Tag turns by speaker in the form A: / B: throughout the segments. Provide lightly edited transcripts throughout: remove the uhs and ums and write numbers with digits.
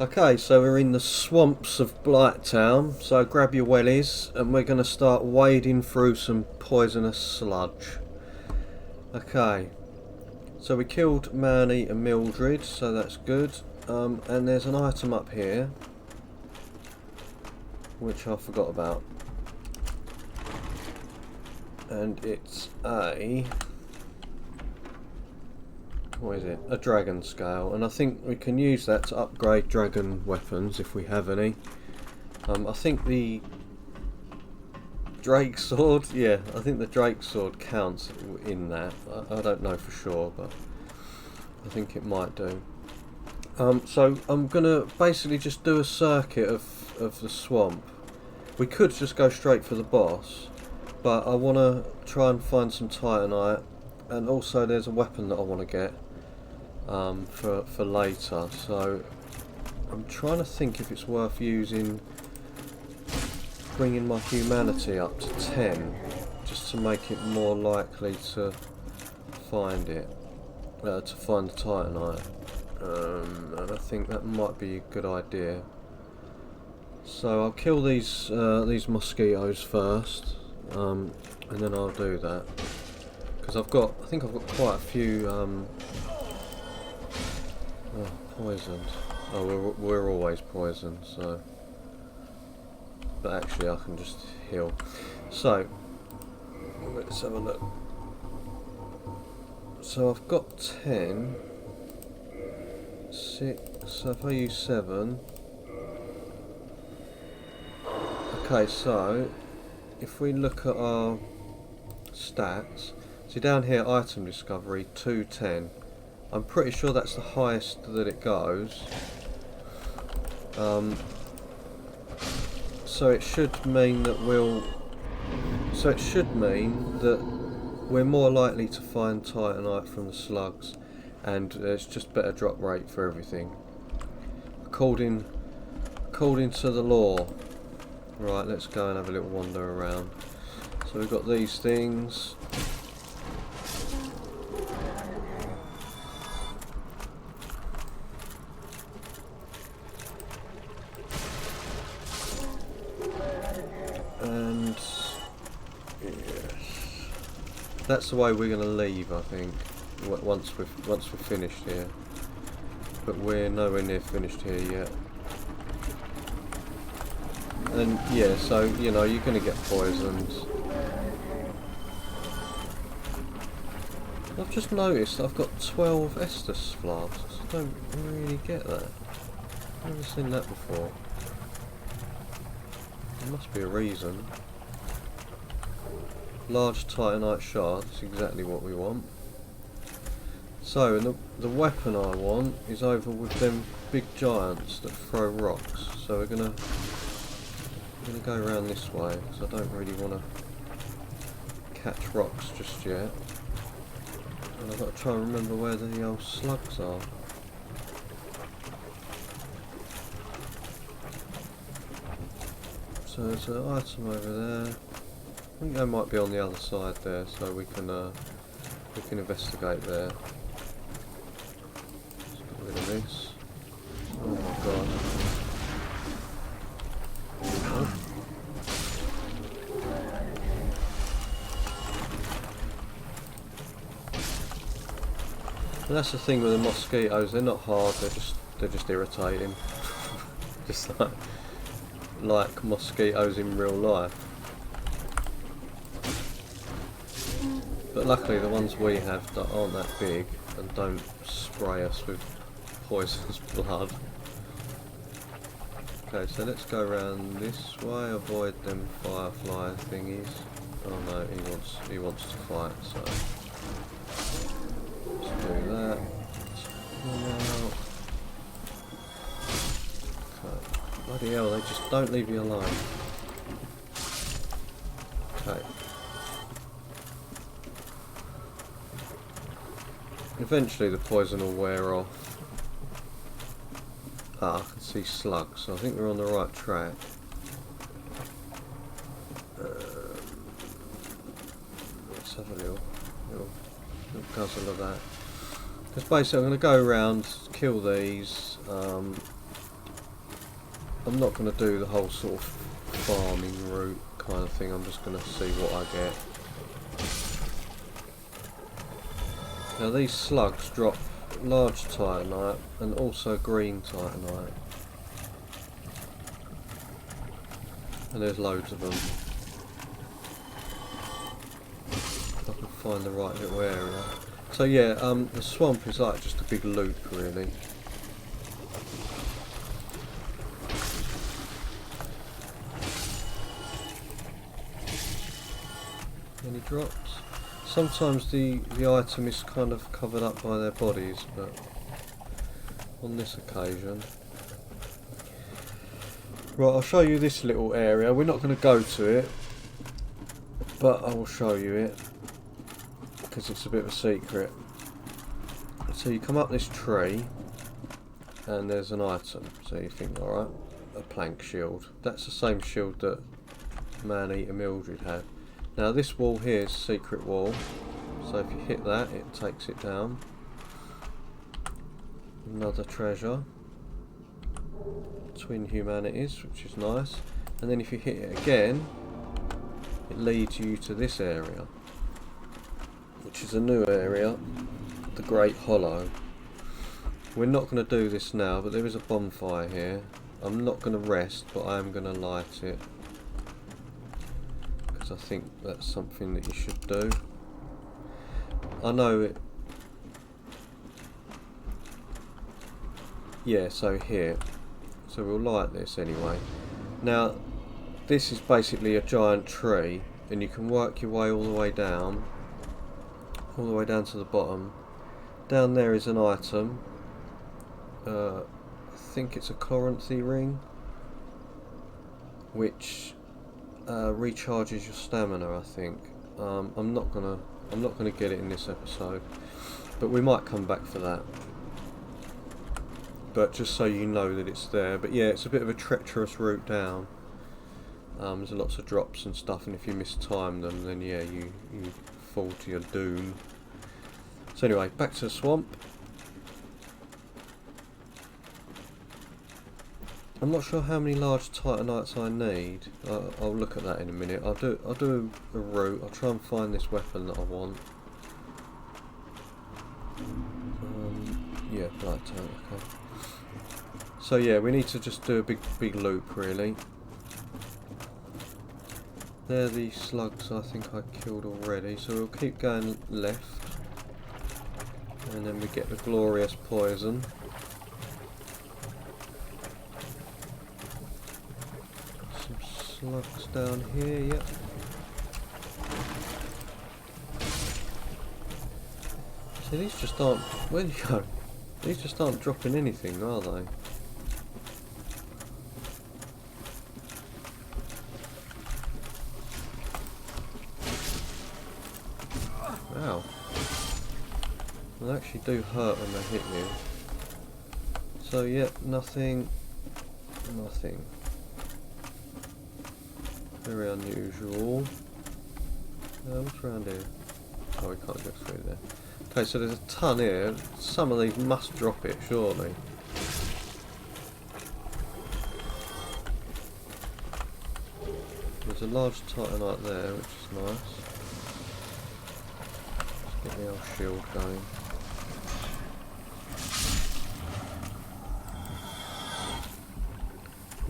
A: Okay, so we're in the swamps of Blighttown, so grab your wellies and we're going to start wading through some poisonous sludge. Okay, so we killed Maneater Mildred, so that's good. And there's an item up here, which I forgot about. And it's what is it? A dragon scale, and I think we can use that to upgrade dragon weapons if we have any. I think the Drake sword, yeah, I think the Drake sword counts in that. I don't know for sure, but I think it might do. So I'm gonna basically just do a circuit of the swamp. We could just go straight for the boss, but I want to try and find some titanite, and also there's a weapon that I want to get for later. So I'm trying to think if it's worth bringing my humanity up to 10, just to make it more likely to find it, to find the titanite. And I think that might be a good idea. So I'll kill these mosquitoes first, and then I'll do that, because I think I've got quite a few poisoned. Oh, we're always poisoned, so. But actually I can just heal. So let's have a look. So I've got 10, 6, so if I use 7. Okay, so if we look at our stats, see down here, item discovery 210. I'm pretty sure that's the highest that it goes. So it should mean that we're more likely to find titanite from the slugs, and it's just better drop rate for everything, according to the law. Right, let's go and have a little wander around. So we've got these things. And yes, that's the way we're going to leave, I think, once we're finished here. But we're nowhere near finished here yet. And yeah, so you know, you're going to get poisoned. I've just noticed I've got 12 Estus flasks. I don't really get that. I've never seen that before. There must be a reason. Large titanite shard is exactly what we want. So, and the weapon I want is over with them big giants that throw rocks. So we're gonna go around this way, because I don't really want to catch rocks just yet. And I've got to try and remember where the old slugs are. So there's an item over there. I think they might be on the other side there, so we can investigate there. Let's get rid of this. Oh my god. Oh. And that's the thing with the mosquitoes, they're not hard, they're just irritating. Just like mosquitoes in real life. But luckily the ones we have that aren't that big and don't spray us with poisonous blood. Okay, so let's go around this way, avoid them firefly thingies. Oh no, he wants to fight, so let's do that. Okay. Bloody hell, they just don't leave you alone. Okay. Eventually the poison will wear off. Ah, I can see slugs, so I think we're on the right track. Let's have a little guzzle of that. Because basically I'm going to go around, kill these, I'm not going to do the whole sort of farming route kind of thing. I'm just going to see what I get. Now these slugs drop large titanite and also green titanite. And there's loads of them. If I can find the right little area. So yeah, the swamp is like just a big loop really. Any drops? Sometimes the item is kind of covered up by their bodies, but on this occasion. Right, I'll show you this little area. We're not going to go to it, but I will show you it because it's a bit of a secret. So you come up this tree and there's an item. So you think, alright, a plank shield. That's the same shield that Maneater Mildred had. Now this wall here is a secret wall. So if you hit that, it takes it down. Another treasure. Twin humanities, which is nice. And then if you hit it again, it leads you to this area, which is a new area, the Great Hollow. We're not going to do this now, but there is a bonfire here. I'm not going to rest, but I am going to light it because I think that's something that you should do. I know it. Yeah, so here. So we'll light this anyway. Now, this is basically a giant tree, and you can work your way all the way down to the bottom. Down there is an item. I think it's a Chloranthy ring, which recharges your stamina. I think. I'm not gonna get it in this episode, but we might come back for that. But just so you know that it's there. But yeah, it's a bit of a treacherous route down. There's lots of drops and stuff, and if you mistime them, then yeah, you fall to your doom. So anyway, back to the swamp. I'm not sure how many large titanites I need. I'll look at that in a minute. I'll do a route. I'll try and find this weapon that I want. Yeah, Blighttown. Okay. So yeah, we need to just do a big loop really. They're the slugs I think I killed already, so we'll keep going left. And then we get the glorious poison. Some slugs down here, yep. See, these just aren't... Where'd you go? These just aren't dropping anything, are they? Wow. They actually do hurt when they hit you. So, yep, nothing. Nothing. Very unusual. What's around here? Oh, we can't get through there. Okay, so there's a ton here. Some of these must drop it, surely. There's a large titanite there, which is nice. Let's get the old shield going.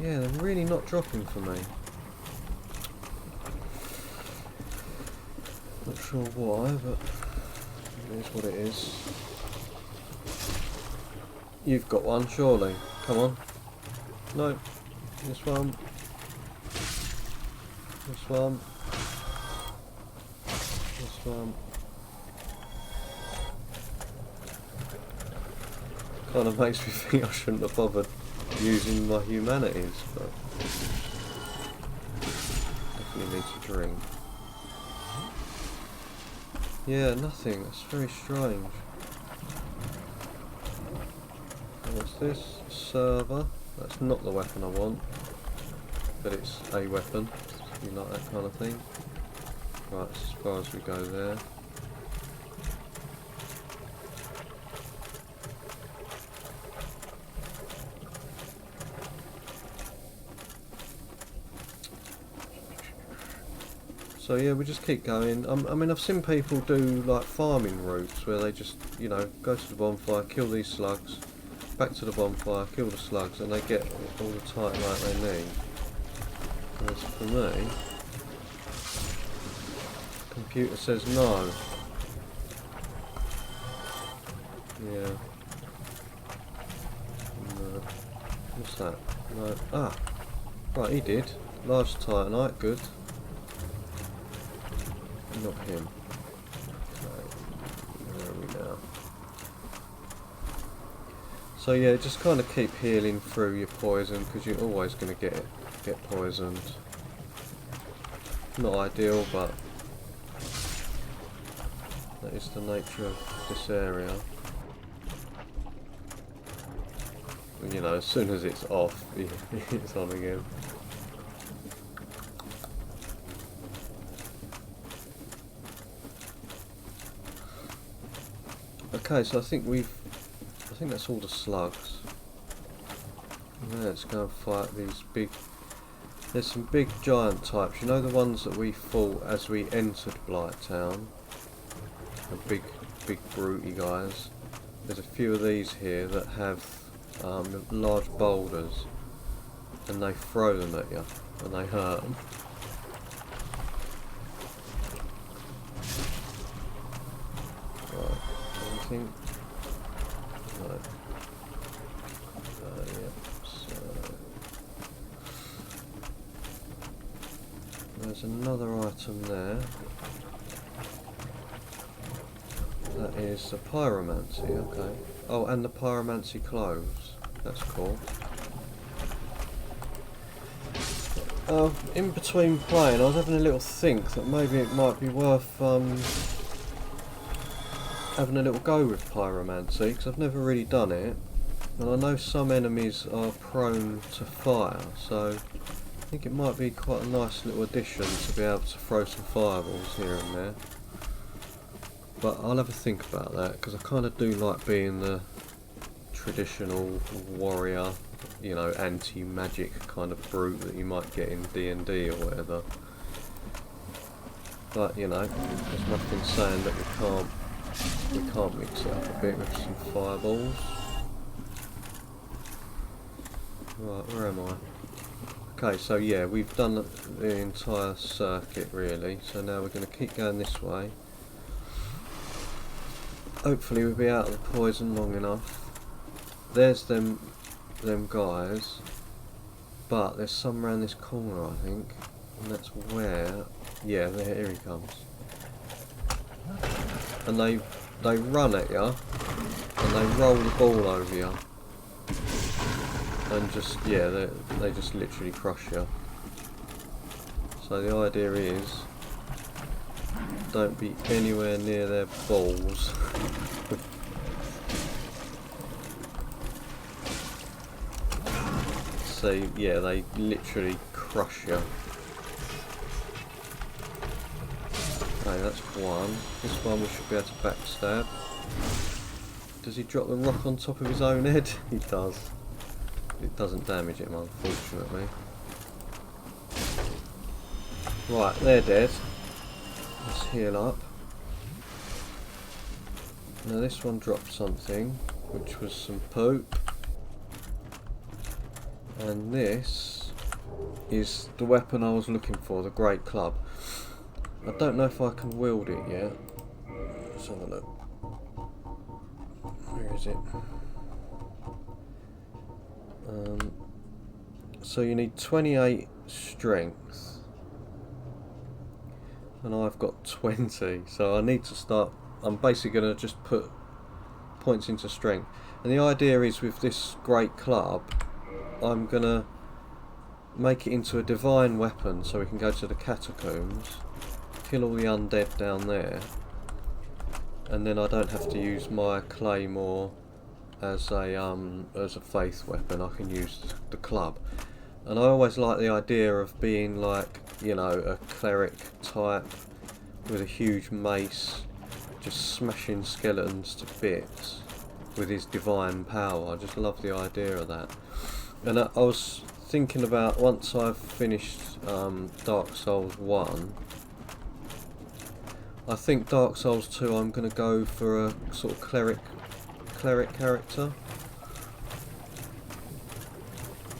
A: Yeah, they're really not dropping for me. Not sure why, but it is what it is. You've got one, surely. Come on. No. This one. This one. This one. Kind of makes me think I shouldn't have bothered using my humanities, but definitely need to drink. Yeah, nothing. That's very strange. What's this? Server. That's not the weapon I want, but it's a weapon. You like that kind of thing. Right, as far as we go there. So yeah, we just keep going. I mean, I've seen people do like farming routes where they just, you know, go to the bonfire, kill these slugs, back to the bonfire, kill the slugs, and they get all the titanite they need. Whereas for me, the computer says no. Yeah. No. What's that? No. Ah! Right, he did. Large titanite, good. Not him. Okay. Where are we now? So yeah, just kind of keep healing through your poison, because you're always going to get poisoned. Not ideal, but that is the nature of this area. You know, as soon as it's off, it's on again. Okay, so I think that's all the slugs. Now let's go and fight these big. There's some big giant types. You know the ones that we fought as we entered Blighttown. The big brutey guys. There's a few of these here that have large boulders, and they throw them at you, and they hurt them. Right, anything? No. Yep, so there's another item there. That is the pyromancy, okay. Oh, and the pyromancy clothes. That's cool. In between playing, I was having a little think that maybe it might be worth having a little go with pyromancy, because I've never really done it, and I know some enemies are prone to fire, so I think it might be quite a nice little addition to be able to throw some fireballs here and there. But I'll have a think about that, because I kind of do like being the traditional warrior, you know, anti-magic kind of brute that you might get in D&D or whatever. But, you know, there's nothing saying that we can't mix it up a bit with some fireballs. Right, where am I? Okay, so yeah, we've done the entire circuit really, so now we're going to keep going this way. Hopefully we'll be out of the poison long enough. There's them guys, but there's some around this corner I think, and that's where, yeah, here he comes. And they run at you, and they roll the ball over you, and just, yeah, they just literally crush you. So the idea is, don't be anywhere near their balls. So yeah, they literally crush you. Okay, that's one. This one we should be able to backstab. Does he drop the rock on top of his own head? He does. It doesn't damage him, unfortunately. Right, they're dead. Let's heal up. Now this one dropped something, which was some poop. And this is the weapon I was looking for, the great club. I don't know if I can wield it yet. Let's have a look. Where is it? So you need 28 strength. And I've got 20, so I need to start. I'm basically going to just put points into strength. And the idea is with this great club, I'm going to make it into a divine weapon so we can go to the catacombs, kill all the undead down there, and then I don't have to use my claymore as a faith weapon. I can use the club. And I always like the idea of being like, you know, a cleric type with a huge mace, just smashing skeletons to bits with his divine power. I just love the idea of that. And I was thinking about, once I've finished Dark Souls 1, I think Dark Souls 2 I'm going to go for a sort of cleric character,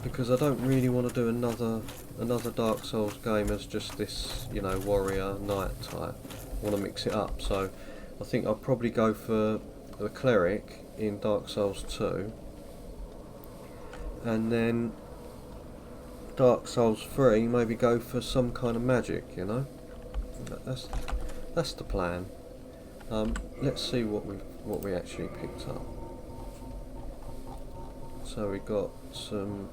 A: because I don't really want to do another Dark Souls game as just this, you know, warrior knight type. I want to mix it up, so I think I'll probably go for the cleric in Dark Souls 2, and then Dark Souls 3 maybe go for some kind of magic, you know. That's the plan. Let's see what we actually picked up. So we got some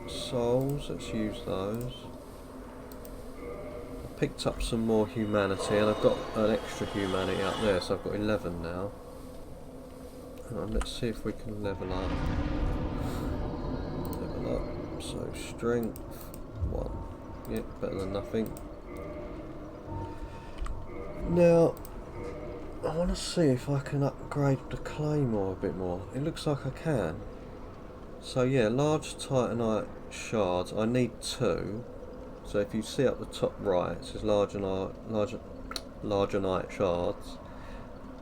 A: souls, let's use those. I picked up some more humanity, and I've got an extra humanity up there, so I've got 11 now. Let's see if we can level up. Level up, so strength 1. Yep, better than nothing. Now, I want to see if I can upgrade the claymore a bit more. It looks like I can. So yeah, large titanite shards. I need 2. So if you see up the top right, it says larger night shards.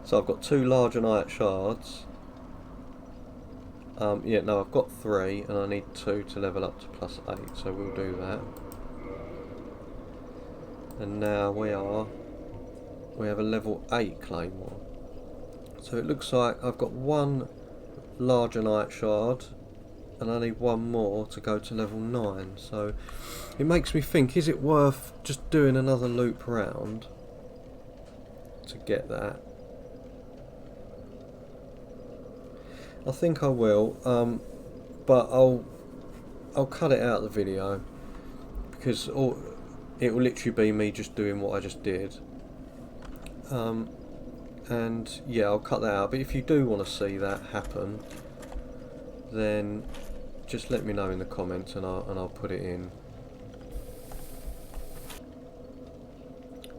A: So I've got 2 larger night shards. Yeah, no, I've got 3, and I need 2 to level up to +8. So we'll do that. And now we have a level 8 claymore. So it looks like I've got 1 larger night shard, and I need 1 more to go to level 9. So it makes me think, is it worth just doing another loop round to get that? I think I will, but I'll cut it out of the video, because it will literally be me just doing what I just did. And yeah, I'll cut that out, but if you do want to see that happen, then just let me know in the comments, and I'll put it in.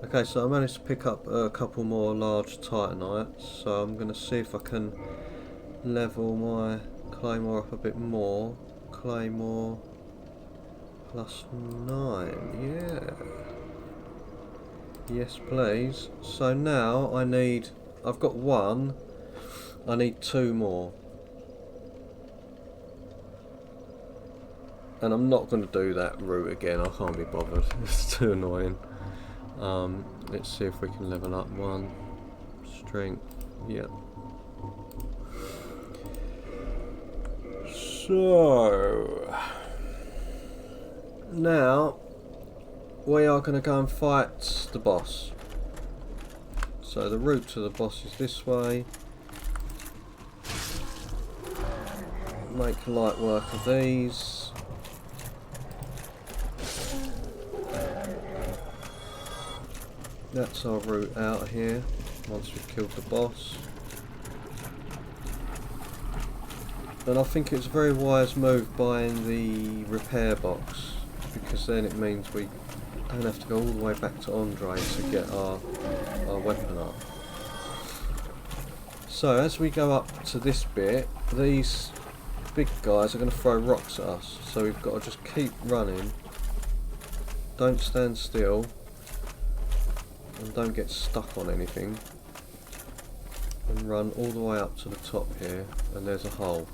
A: Okay, so I managed to pick up a couple more large titanites, so I'm going to see if I can level my claymore up a bit more. Claymore +9, yeah. Yes please. So now I've got 1, I need 2 more. And I'm not going to do that route again, I can't be bothered, it's too annoying. Let's see if we can level up 1. Strength, yep. So, now we are going to go and fight the boss. So the route to the boss is this way. Make light work of these. That's our route out of here once we've killed the boss. And I think it's a very wise move buying the repair box, because then it means we don't have to go all the way back to Andre to get our weapon up. So as we go up to this bit, these big guys are going to throw rocks at us, so we've got to just keep running, don't stand still, and don't get stuck on anything, and run all the way up to the top here, and there's a hole.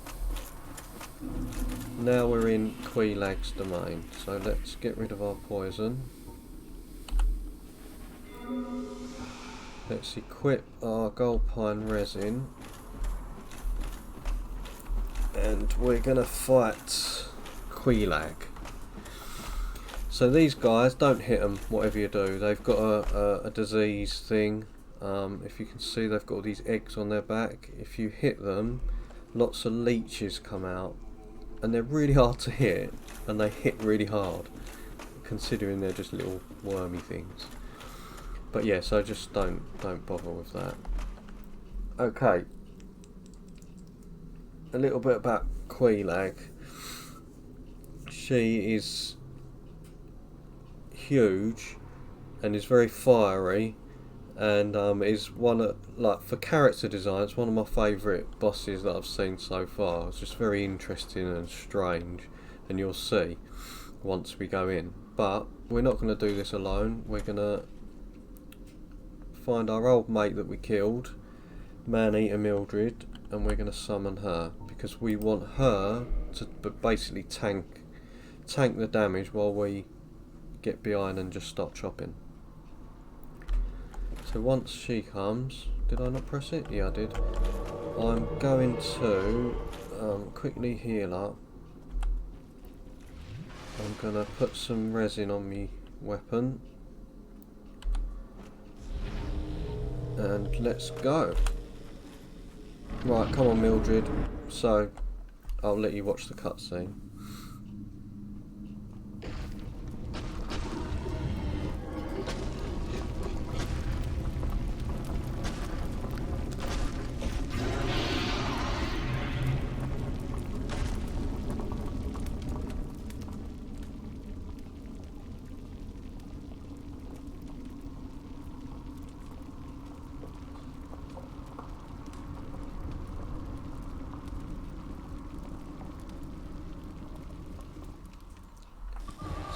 A: Now we're in Quelaag's domain, so let's get rid of our poison. Let's equip our gold pine resin, and we're going to fight Quelaag. So these guys, don't hit them whatever you do, they've got a disease thing. If you can see, they've got all these eggs on their back. If you hit them, lots of leeches come out, and they're really hard to hit, and they hit really hard considering they're just little wormy things. But yeah, so just don't bother with that. Okay, a little bit about Quelaag. She is huge and is very fiery, and is one of, like, for character design, it's one of my favourite bosses that I've seen so far. It's just very interesting and strange, and you'll see once we go in. But we're not going to do this alone, we're going to find our old mate that we killed, Maneater Mildred, and we're going to summon her because we want her to basically tank the damage while we get behind and just start chopping. So once she comes, did I not press it? Yeah, I did. I'm going to quickly heal up. I'm going to put some resin on my weapon. And let's go. Right, come on Mildred. So, I'll let you watch the cutscene.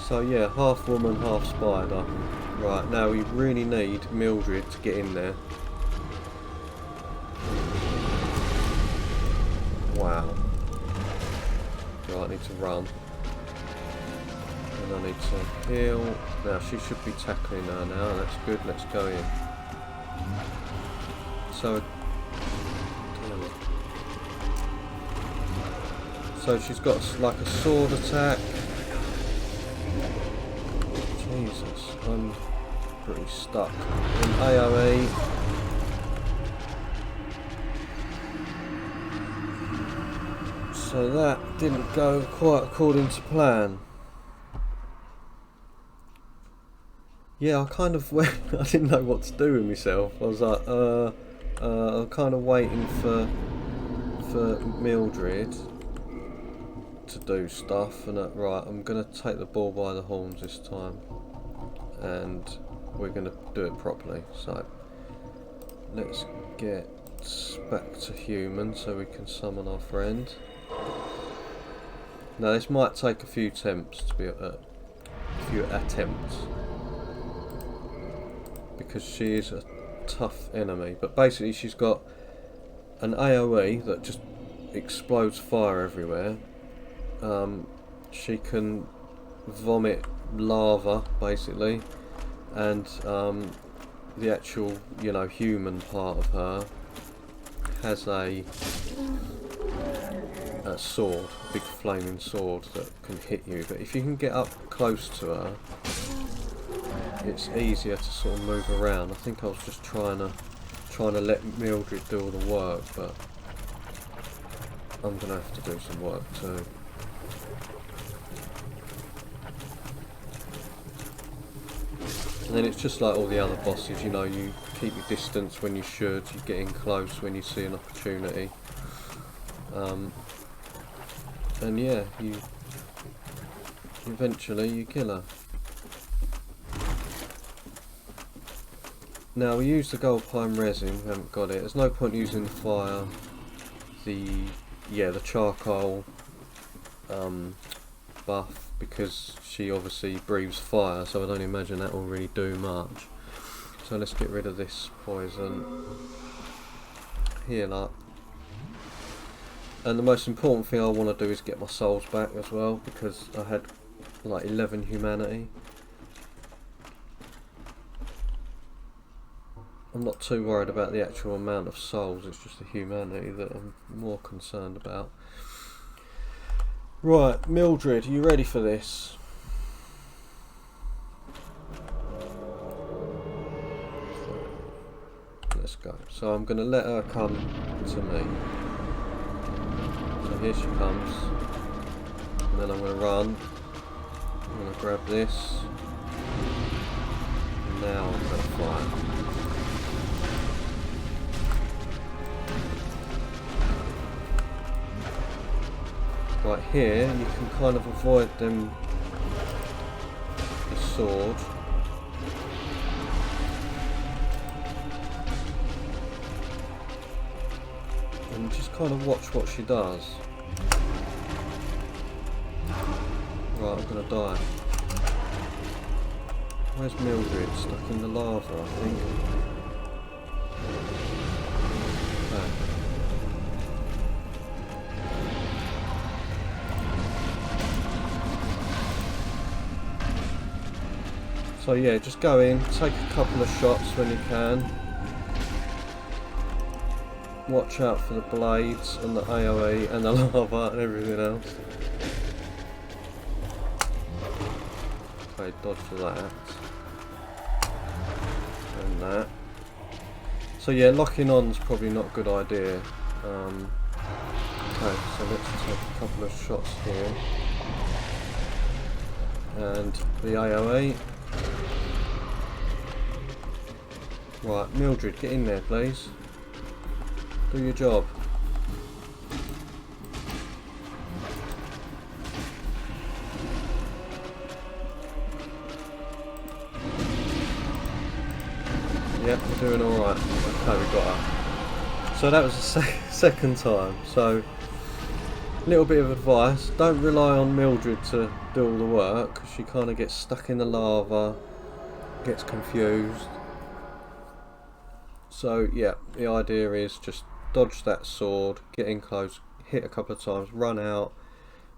A: So yeah, half woman, half spider. Right, now we really need Mildred to get in there. Wow. Right, I need to run. And I need to heal. Now she should be tackling her now, that's good, let's go in. So she's got like a sword attack. Jesus, I'm pretty stuck in AoE. So that didn't go quite according to plan. Yeah, I kind of went, I didn't know what to do with myself. I was like, I'm kind of waiting for Mildred to do stuff, and right, I'm going to take the bull by the horns this time. And we're going to do it properly. So let's get back to human so we can summon our friend. Now this might take a few attempts to be because she is a tough enemy. But basically she's got an AoE that just explodes fire everywhere. She can vomit lava basically, and the actual, you know, human part of her has a sword, a big flaming sword that can hit you. But if you can get up close to her, it's easier to sort of move around. I think I was just trying to let Mildred do all the work, but I'm gonna have to do some work too. And then it's just like all the other bosses, you know, you keep your distance when you should, you get in close when you see an opportunity. And yeah, you eventually you kill her. Now we use the gold pine resin, we haven't got it. There's no point using the fire, the charcoal buff, because she obviously breathes fire, so I don't imagine that will really do much. So let's get rid of this poison, heal up, and the most important thing I want to do is get my souls back as well, because I had like 11 humanity. I'm not too worried about the actual amount of souls, it's just the humanity that I'm more concerned about. Right, Mildred, are you ready for this? Let's go. So I'm going to let her come to me. So here she comes. And then I'm going to run. I'm going to grab this. And now I'm going to fire. Right here, you can kind of avoid them, the sword. And just kind of watch what she does. Right, I'm gonna die. Where's Mildred? Stuck in the lava, I think. So yeah, just go in, take a couple of shots when you can. Watch out for the blades and the AoE and the lava and everything else. Okay, dodge that. And that. So yeah, locking on is probably not a good idea. Okay, so let's take a couple of shots here. And the AoE. Right, Mildred, get in there please. Do your job. Yep, we're doing alright. Okay, we got her. So that was the second time. So, a little bit of advice. Don't rely on Mildred to do all the work. She kind of gets stuck in the lava, gets confused. So, yeah, the idea is just dodge that sword, get in close, hit a couple of times, run out.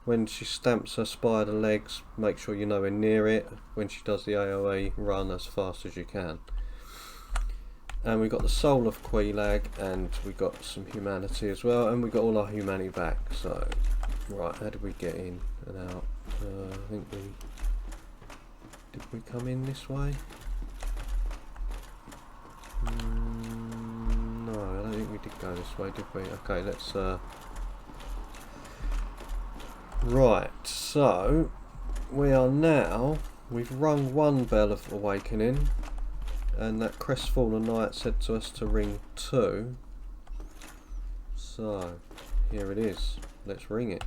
A: When she stamps her spider legs, make sure you're nowhere near it. When she does the AoE, run as fast as you can. And we got the soul of Quelaag, and we got some humanity as well, and we got all our humanity back. So, right, how did we get in and out? I think did we come in this way? No, I don't think we did go this way, did we? Okay, let's. Right, so we are now. We've rung one bell of awakening. And that crestfallen knight said to us to ring 2. So, here it is. Let's ring it.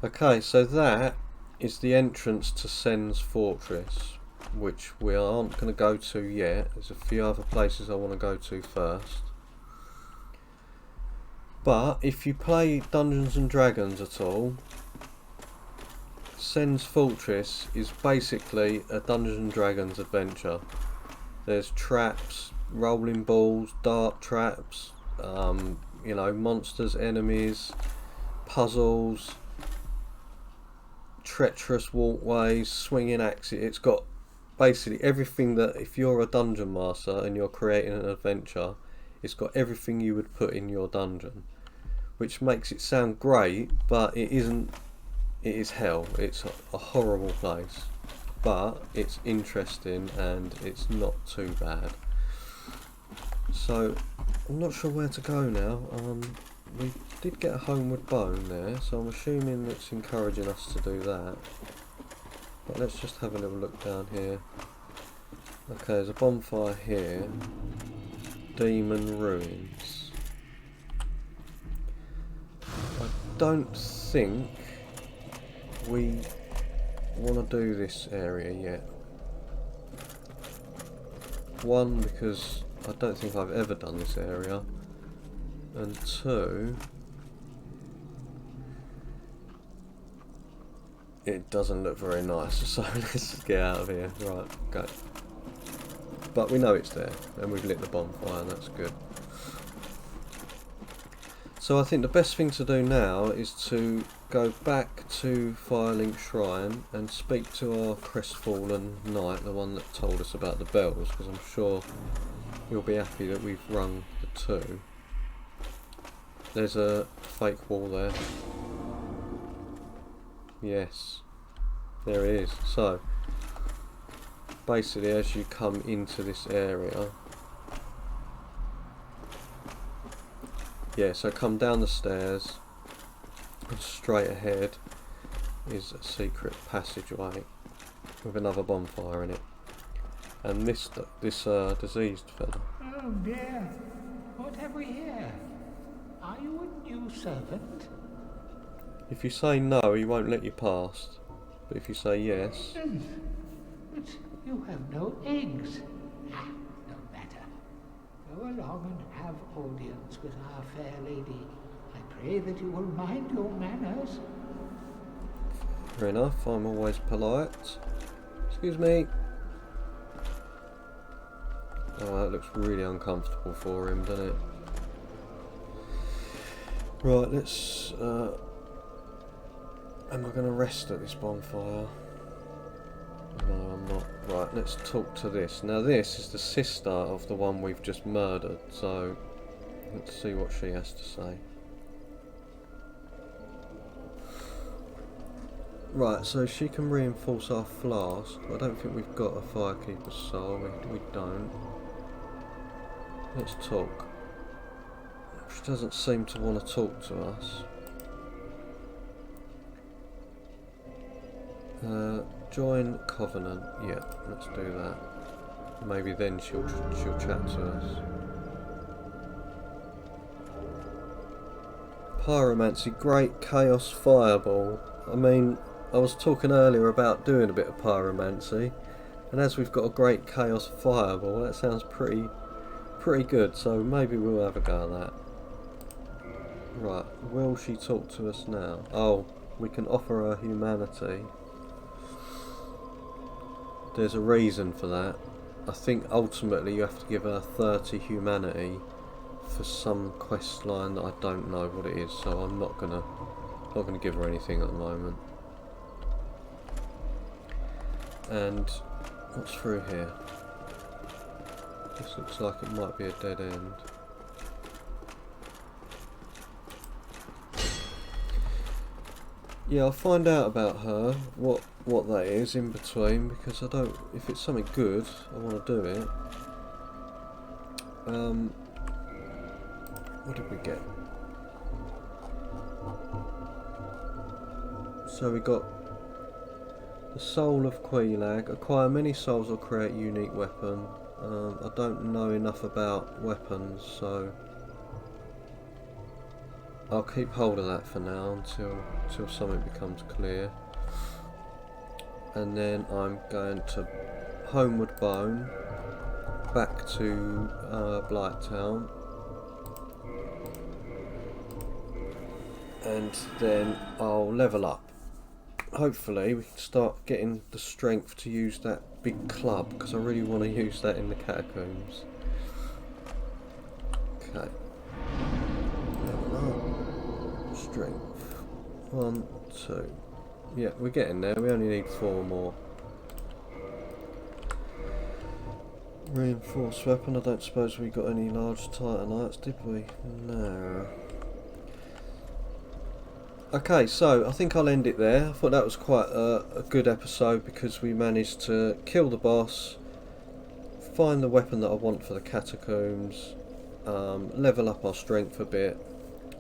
A: Okay, so that is the entrance to Sen's fortress, which we aren't going to go to yet. There's a few other places I want to go to first. But if you play Dungeons and Dragons at all, Sen's fortress is basically a Dungeons and Dragons adventure. There's traps, rolling balls, dart traps, you know, monsters, enemies, puzzles, treacherous walkways, swinging axes. It's got basically everything that, if you're a dungeon master and you're creating an adventure, it's got everything you would put in your dungeon, which makes it sound great, but it isn't. It is hell. It's a horrible place, but it's interesting and it's not too bad. So I'm not sure where to go now. We did get a homeward bone there, so I'm assuming it's encouraging us to do that. But let's just have a little look down here. Okay, there's a bonfire here. Demon ruins. I don't think we want to do this area yet. One, because I don't think I've ever done this area. And 2, it doesn't look very nice, so let's just get out of here. Right, go. But we know it's there, and we've lit the bonfire, and that's good. So I think the best thing to do now is to go back to Firelink Shrine and speak to our crestfallen knight, the one that told us about the bells, because I'm sure he'll be happy that we've rung the 2. There's a fake wall there. Yes, there it is. So basically, as you come into this area, yeah, so come down the stairs and straight ahead is a secret passageway with another bonfire in it. And this diseased fella.
B: Oh dear, what have we here? Are you a new servant?
A: If you say no, he won't let you past. But if you say yes...
B: But you have no eggs. Ah, no matter. Go along and have audience with our fair lady. I pray that you will mind your manners.
A: Fair enough, I'm always polite. Excuse me. Oh, that looks really uncomfortable for him, doesn't it? Right, let's... am I going to rest at this bonfire? No, I'm not. Right, let's talk to this. Now this is the sister of the one we've just murdered, so let's see what she has to say. Right, so she can reinforce our flask. I don't think we've got a firekeeper's soul. We don't. Let's talk. She doesn't seem to want to talk to us. Join Covenant. Yeah, let's do that. Maybe then she'll chat to us. Pyromancy, great chaos fireball. I mean, I was talking earlier about doing a bit of pyromancy, and as we've got a great chaos fireball, that sounds pretty good. So maybe we'll have a go at that. Right, will she talk to us now? Oh, we can offer her humanity. There's a reason for that. I think ultimately you have to give her 30 humanity for some quest line that I don't know what it is, so I'm not gonna give her anything at the moment. And what's through here? This looks like it might be a dead end. Yeah, I'll find out about her, what that is in between, because I don't, if it's something good, I want to do it. What did we get? So we got the Soul of Quelaag. Acquire many souls or create a unique weapon. I don't know enough about weapons, so I'll keep hold of that for now until something becomes clear. And then I'm going to homeward bone back to Blighttown, and then I'll level up. Hopefully we can start getting the strength to use that big club, because I really want to use that in the catacombs. Okay. Level up. Strength. 1, 2. Yeah, we're getting there. We only need 4 more. Reinforced weapon. I don't suppose we got any large titanites, did we? No. Okay, so I think I'll end it there. I thought that was quite a good episode, because we managed to kill the boss, find the weapon that I want for the catacombs, level up our strength a bit,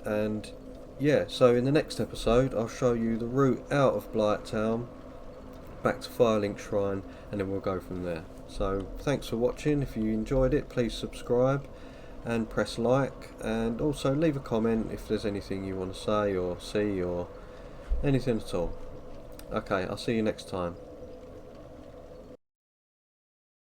A: and yeah, so in the next episode I'll show you the route out of Blighttown back to Firelink Shrine, and then we'll go from there. So thanks for watching. If you enjoyed it, please subscribe and press like, and also leave a comment if there's anything you want to say or see or anything at all. Okay, I'll see you next time.